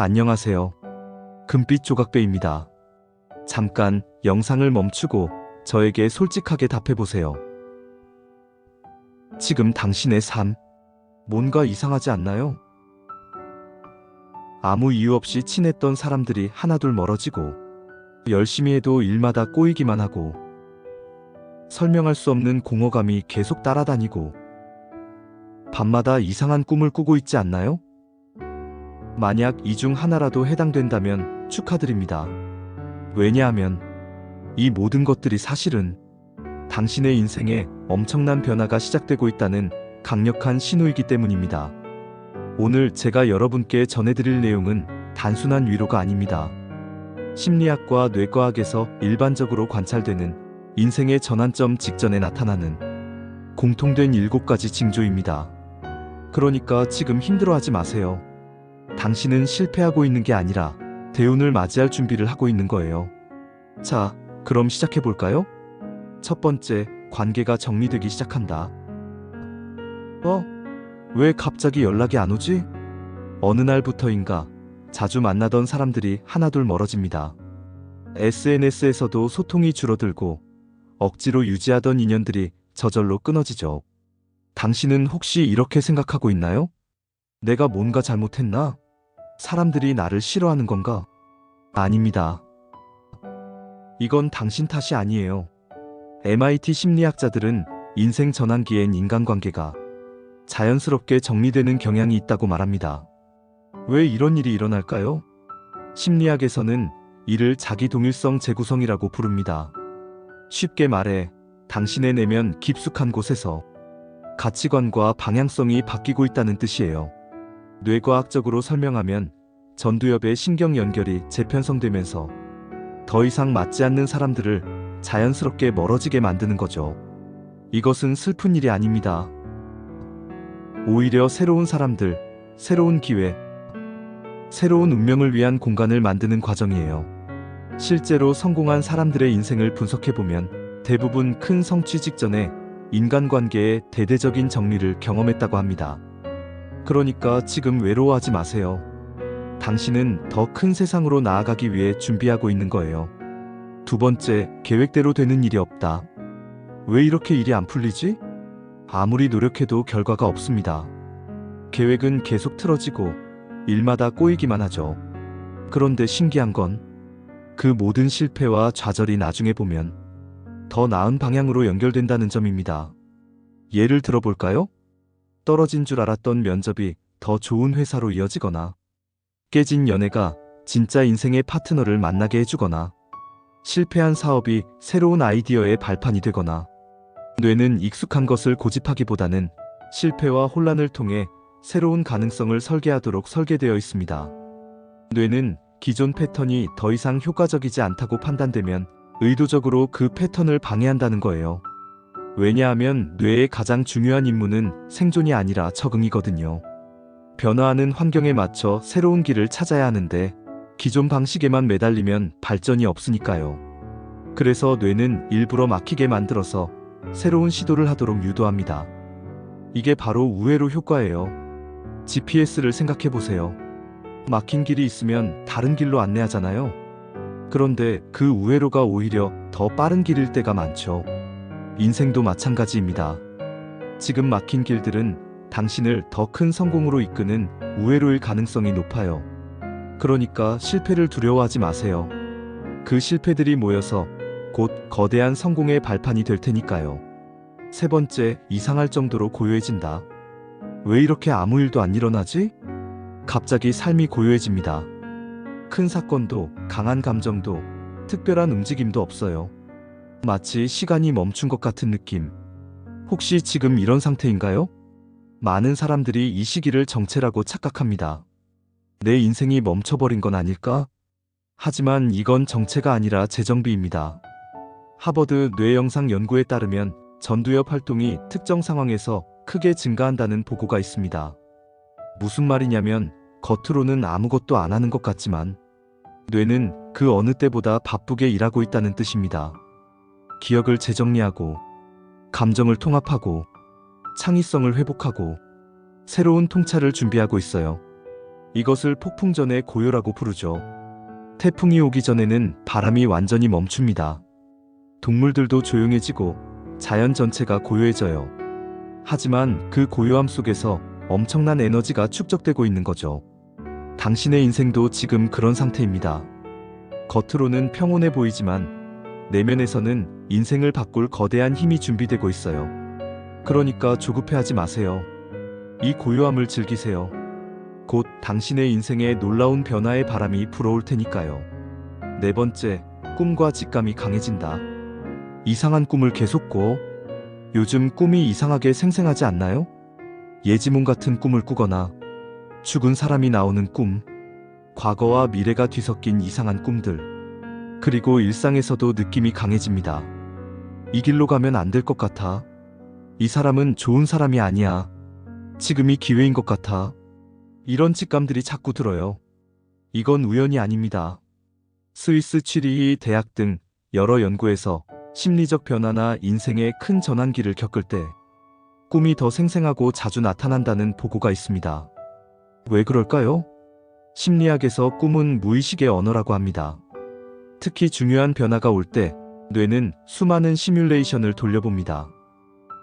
안녕하세요. 금빛 조각배입니다. 잠깐 영상을 멈추고 저에게 솔직하게 답해보세요. 지금 당신의 삶, 뭔가 이상하지 않나요? 아무 이유 없이 친했던 사람들이 하나둘 멀어지고, 열심히 해도 일마다 꼬이기만 하고, 설명할 수 없는 공허감이 계속 따라다니고, 밤마다 이상한 꿈을 꾸고 있지 않나요? 만약 이 중 하나라도 해당된다면 축하드립니다. 왜냐하면 이 모든 것들이 사실은 당신의 인생에 엄청난 변화가 시작되고 있다는 강력한 신호이기 때문입니다. 오늘 제가 여러분께 전해드릴 내용은 단순한 위로가 아닙니다. 심리학과 뇌과학에서 일반적으로 관찰되는 인생의 전환점 직전에 나타나는 공통된 7가지 징조입니다. 그러니까 지금 힘들어하지 마세요. 당신은 실패하고 있는 게 아니라 대운을 맞이할 준비를 하고 있는 거예요. 자, 그럼 시작해볼까요? 첫 번째, 관계가 정리되기 시작한다. 왜 갑자기 연락이 안 오지? 어느 날부터인가 자주 만나던 사람들이 하나둘 멀어집니다. SNS에서도 소통이 줄어들고 억지로 유지하던 인연들이 저절로 끊어지죠. 당신은 혹시 이렇게 생각하고 있나요? 내가 뭔가 잘못했나? 사람들이 나를 싫어하는 건가? 아닙니다. 이건 당신 탓이 아니에요. MIT 심리학자들은 인생 전환기엔 인간관계가 자연스럽게 정리되는 경향이 있다고 말합니다. 왜 이런 일이 일어날까요? 심리학에서는 이를 자기동일성 재구성이라고 부릅니다. 쉽게 말해, 당신의 내면 깊숙한 곳에서 가치관과 방향성이 바뀌고 있다는 뜻이에요. 뇌과학적으로 설명하면 전두엽의 신경 연결이 재편성되면서 더 이상 맞지 않는 사람들을 자연스럽게 멀어지게 만드는 거죠. 이것은 슬픈 일이 아닙니다. 오히려 새로운 사람들, 새로운 기회, 새로운 운명을 위한 공간을 만드는 과정이에요. 실제로 성공한 사람들의 인생을 분석해보면 대부분 큰 성취 직전에 인간관계의 대대적인 정리를 경험했다고 합니다. 그러니까 지금 외로워하지 마세요. 당신은 더 큰 세상으로 나아가기 위해 준비하고 있는 거예요. 두 번째, 계획대로 되는 일이 없다. 왜 이렇게 일이 안 풀리지? 아무리 노력해도 결과가 없습니다. 계획은 계속 틀어지고 일마다 꼬이기만 하죠. 그런데 신기한 건 그 모든 실패와 좌절이 나중에 보면 더 나은 방향으로 연결된다는 점입니다. 예를 들어볼까요? 떨어진 줄 알았던 면접이 더 좋은 회사로 이어지거나, 깨진 연애가 진짜 인생의 파트너를 만나게 해주거나, 실패한 사업이 새로운 아이디어의 발판이 되거나. 뇌는 익숙한 것을 고집하기보다는 실패와 혼란을 통해 새로운 가능성을 설계하도록 설계되어 있습니다. 뇌는 기존 패턴이 더 이상 효과적이지 않다고 판단되면 의도적으로 그 패턴을 방해한다는 거예요. 왜냐하면 뇌의 가장 중요한 임무는 생존이 아니라 적응이거든요. 변화하는 환경에 맞춰 새로운 길을 찾아야 하는데 기존 방식에만 매달리면 발전이 없으니까요. 그래서 뇌는 일부러 막히게 만들어서 새로운 시도를 하도록 유도합니다. 이게 바로 우회로 효과예요. GPS를 생각해보세요. 막힌 길이 있으면 다른 길로 안내하잖아요. 그런데 그 우회로가 오히려 더 빠른 길일 때가 많죠. 인생도 마찬가지입니다. 지금 막힌 길들은 당신을 더 큰 성공으로 이끄는 우회로일 가능성이 높아요. 그러니까 실패를 두려워하지 마세요. 그 실패들이 모여서 곧 거대한 성공의 발판이 될 테니까요. 세 번째, 이상할 정도로 고요해진다. 왜 이렇게 아무 일도 안 일어나지? 갑자기 삶이 고요해집니다. 큰 사건도, 강한 감정도, 특별한 움직임도 없어요. 마치 시간이 멈춘 것 같은 느낌. 혹시 지금 이런 상태인가요? 많은 사람들이 이 시기를 정체라고 착각합니다. 내 인생이 멈춰버린 건 아닐까? 하지만 이건 정체가 아니라 재정비입니다. 하버드 뇌영상 연구에 따르면 전두엽 활동이 특정 상황에서 크게 증가한다는 보고가 있습니다. 무슨 말이냐면 겉으로는 아무것도 안 하는 것 같지만 뇌는 그 어느 때보다 바쁘게 일하고 있다는 뜻입니다. 기억을 재정리하고, 감정을 통합하고, 창의성을 회복하고, 새로운 통찰을 준비하고 있어요. 이것을 폭풍 전의 고요라고 부르죠. 태풍이 오기 전에는 바람이 완전히 멈춥니다. 동물들도 조용해지고 자연 전체가 고요해져요. 하지만 그 고요함 속에서 엄청난 에너지가 축적되고 있는 거죠. 당신의 인생도 지금 그런 상태입니다. 겉으로는 평온해 보이지만 내면에서는 인생을 바꿀 거대한 힘이 준비되고 있어요. 그러니까 조급해하지 마세요. 이 고요함을 즐기세요. 곧 당신의 인생에 놀라운 변화의 바람이 불어올 테니까요. 네 번째, 꿈과 직감이 강해진다. 이상한 꿈을 계속 꿔? 요즘 꿈이 이상하게 생생하지 않나요? 예지몽 같은 꿈을 꾸거나 죽은 사람이 나오는 꿈, 과거와 미래가 뒤섞인 이상한 꿈들, 그리고 일상에서도 느낌이 강해집니다. 이 길로 가면 안 될 것 같아. 이 사람은 좋은 사람이 아니야. 지금이 기회인 것 같아. 이런 직감들이 자꾸 들어요. 이건 우연이 아닙니다. 스위스 취리히 대학 등 여러 연구에서 심리적 변화나 인생의 큰 전환기를 겪을 때 꿈이 더 생생하고 자주 나타난다는 보고가 있습니다. 왜 그럴까요? 심리학에서 꿈은 무의식의 언어라고 합니다. 특히 중요한 변화가 올 때 뇌는 수많은 시뮬레이션을 돌려봅니다.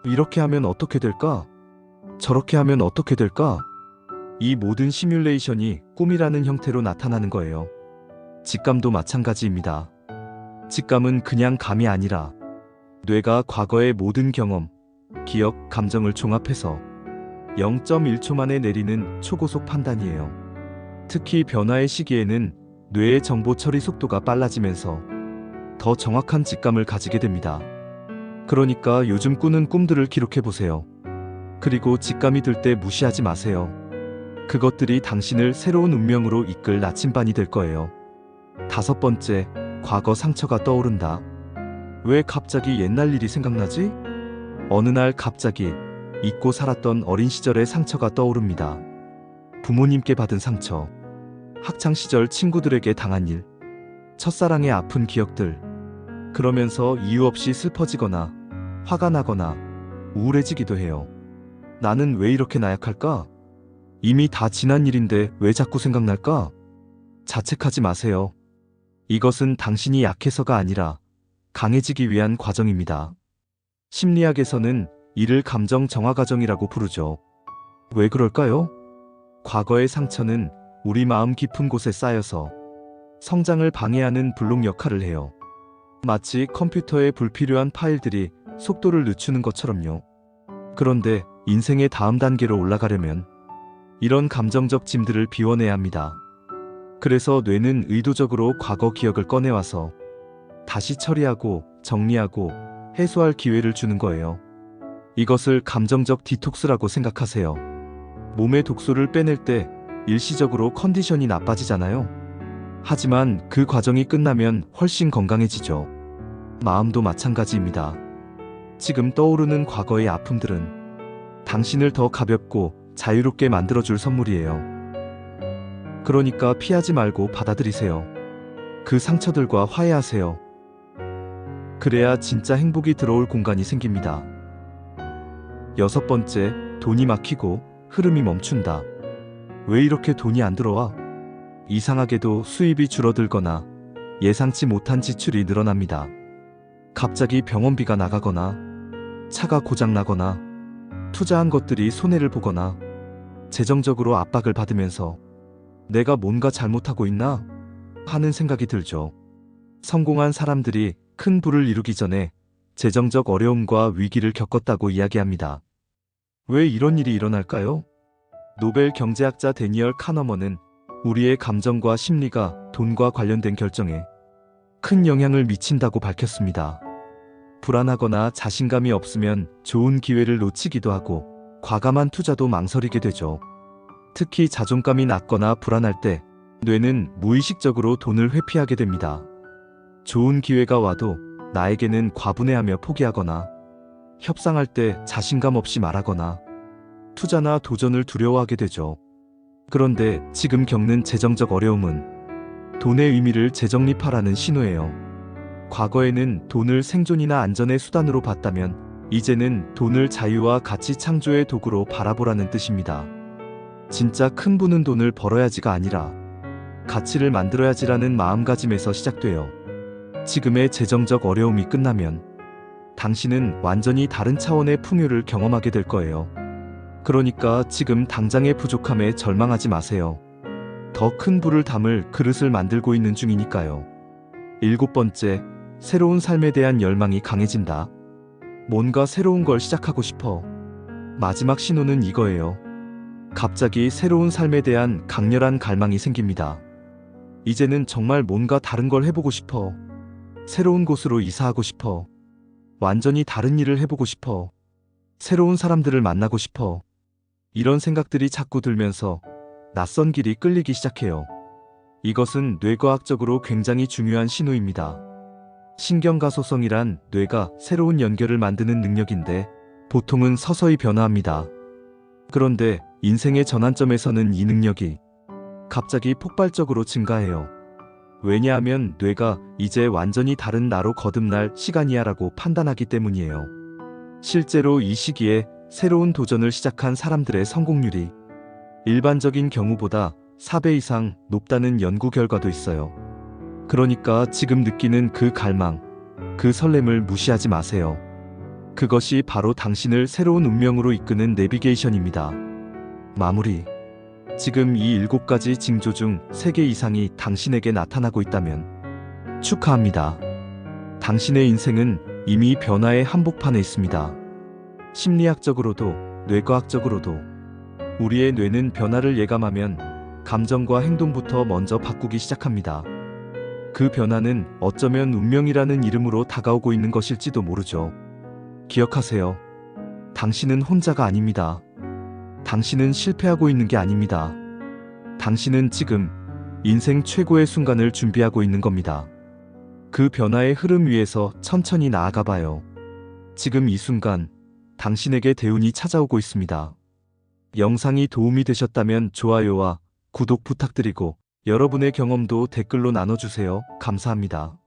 이렇게 하면 어떻게 될까? 저렇게 하면 어떻게 될까? 이 모든 시뮬레이션이 꿈이라는 형태로 나타나는 거예요. 직감도 마찬가지입니다. 직감은 그냥 감이 아니라 뇌가 과거의 모든 경험, 기억, 감정을 종합해서 0.1초 만에 내리는 초고속 판단이에요. 특히 변화의 시기에는 뇌의 정보 처리 속도가 빨라지면서 더 정확한 직감을 가지게 됩니다. 그러니까 요즘 꾸는 꿈들을 기록해보세요. 그리고 직감이 들 때 무시하지 마세요. 그것들이 당신을 새로운 운명으로 이끌 나침반이 될 거예요. 다섯 번째, 과거 상처가 떠오른다. 왜 갑자기 옛날 일이 생각나지? 어느 날 갑자기 잊고 살았던 어린 시절의 상처가 떠오릅니다. 부모님께 받은 상처, 학창시절 친구들에게 당한 일, 첫사랑의 아픈 기억들. 그러면서 이유 없이 슬퍼지거나 화가 나거나 우울해지기도 해요. 나는 왜 이렇게 나약할까? 이미 다 지난 일인데 왜 자꾸 생각날까? 자책하지 마세요. 이것은 당신이 약해서가 아니라 강해지기 위한 과정입니다. 심리학에서는 이를 감정 정화 과정이라고 부르죠. 왜 그럴까요? 과거의 상처는 우리 마음 깊은 곳에 쌓여서 성장을 방해하는 블록 역할을 해요. 마치 컴퓨터에 불필요한 파일들이 속도를 늦추는 것처럼요. 그런데 인생의 다음 단계로 올라가려면 이런 감정적 짐들을 비워내야 합니다. 그래서 뇌는 의도적으로 과거 기억을 꺼내와서 다시 처리하고 정리하고 해소할 기회를 주는 거예요. 이것을 감정적 디톡스라고 생각하세요. 몸의 독소를 빼낼 때 일시적으로 컨디션이 나빠지잖아요. 하지만 그 과정이 끝나면 훨씬 건강해지죠. 마음도 마찬가지입니다. 지금 떠오르는 과거의 아픔들은 당신을 더 가볍고 자유롭게 만들어줄 선물이에요. 그러니까 피하지 말고 받아들이세요. 그 상처들과 화해하세요. 그래야 진짜 행복이 들어올 공간이 생깁니다. 여섯 번째, 돈이 막히고 흐름이 멈춘다. 왜 이렇게 돈이 안 들어와? 이상하게도 수입이 줄어들거나 예상치 못한 지출이 늘어납니다. 갑자기 병원비가 나가거나 차가 고장나거나 투자한 것들이 손해를 보거나 재정적으로 압박을 받으면서 내가 뭔가 잘못하고 있나 하는 생각이 들죠. 성공한 사람들이 큰 부를 이루기 전에 재정적 어려움과 위기를 겪었다고 이야기합니다. 왜 이런 일이 일어날까요? 노벨 경제학자 데니얼 카너먼은 우리의 감정과 심리가 돈과 관련된 결정에 큰 영향을 미친다고 밝혔습니다. 불안하거나 자신감이 없으면 좋은 기회를 놓치기도 하고 과감한 투자도 망설이게 되죠. 특히 자존감이 낮거나 불안할 때 뇌는 무의식적으로 돈을 회피하게 됩니다. 좋은 기회가 와도 나에게는 과분해하며 포기하거나 협상할 때 자신감 없이 말하거나 투자나 도전을 두려워하게 되죠. 그런데 지금 겪는 재정적 어려움은 돈의 의미를 재정립하라는 신호예요. 과거에는 돈을 생존이나 안전의 수단으로 봤다면 이제는 돈을 자유와 가치 창조의 도구로 바라보라는 뜻입니다. 진짜 큰 부는 돈을 벌어야지가 아니라 가치를 만들어야지라는 마음가짐에서 시작돼요. 지금의 재정적 어려움이 끝나면 당신은 완전히 다른 차원의 풍요를 경험하게 될 거예요. 그러니까 지금 당장의 부족함에 절망하지 마세요. 더 큰 부를 담을 그릇을 만들고 있는 중이니까요. 7번째, 새로운 삶에 대한 열망이 강해진다. 뭔가 새로운 걸 시작하고 싶어. 마지막 신호는 이거예요. 갑자기 새로운 삶에 대한 강렬한 갈망이 생깁니다. 이제는 정말 뭔가 다른 걸 해보고 싶어. 새로운 곳으로 이사하고 싶어. 완전히 다른 일을 해보고 싶어. 새로운 사람들을 만나고 싶어. 이런 생각들이 자꾸 들면서 낯선 길이 끌리기 시작해요. 이것은 뇌과학적으로 굉장히 중요한 신호입니다. 신경가소성이란 뇌가 새로운 연결을 만드는 능력인데 보통은 서서히 변화합니다. 그런데 인생의 전환점에서는 이 능력이 갑자기 폭발적으로 증가해요. 왜냐하면 뇌가 이제 완전히 다른 나로 거듭날 시간이야라고 판단하기 때문이에요. 실제로 이 시기에 새로운 도전을 시작한 사람들의 성공률이 일반적인 경우보다 4배 이상 높다는 연구 결과도 있어요. 그러니까 지금 느끼는 그 갈망, 그 설렘을 무시하지 마세요. 그것이 바로 당신을 새로운 운명으로 이끄는 내비게이션입니다. 마무리. 지금 이 7가지 징조 중 3개 이상이 당신에게 나타나고 있다면 축하합니다. 당신의 인생은 이미 변화의 한복판에 있습니다. 심리학적으로도 뇌과학적으로도 우리의 뇌는 변화를 예감하면 감정과 행동부터 먼저 바꾸기 시작합니다. 그 변화는 어쩌면 운명이라는 이름으로 다가오고 있는 것일지도 모르죠. 기억하세요. 당신은 혼자가 아닙니다. 당신은 실패하고 있는 게 아닙니다. 당신은 지금 인생 최고의 순간을 준비하고 있는 겁니다. 그 변화의 흐름 위에서 천천히 나아가 봐요. 지금 이 순간 당신에게 대운이 찾아오고 있습니다. 영상이 도움이 되셨다면 좋아요와 구독 부탁드리고 여러분의 경험도 댓글로 나눠주세요. 감사합니다.